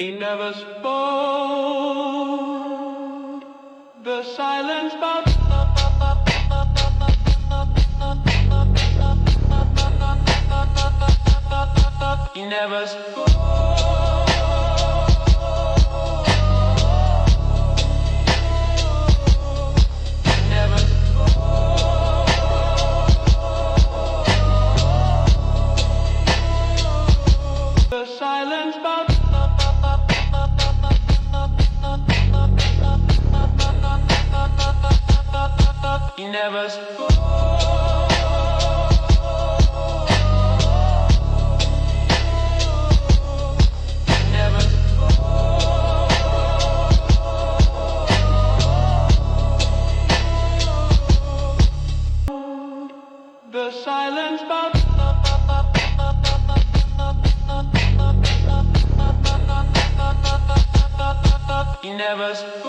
He never spoke. The silence about. He never spoke. Never spoke. The silence about. He never spoke. Never spoke. The silence about. He never spoke.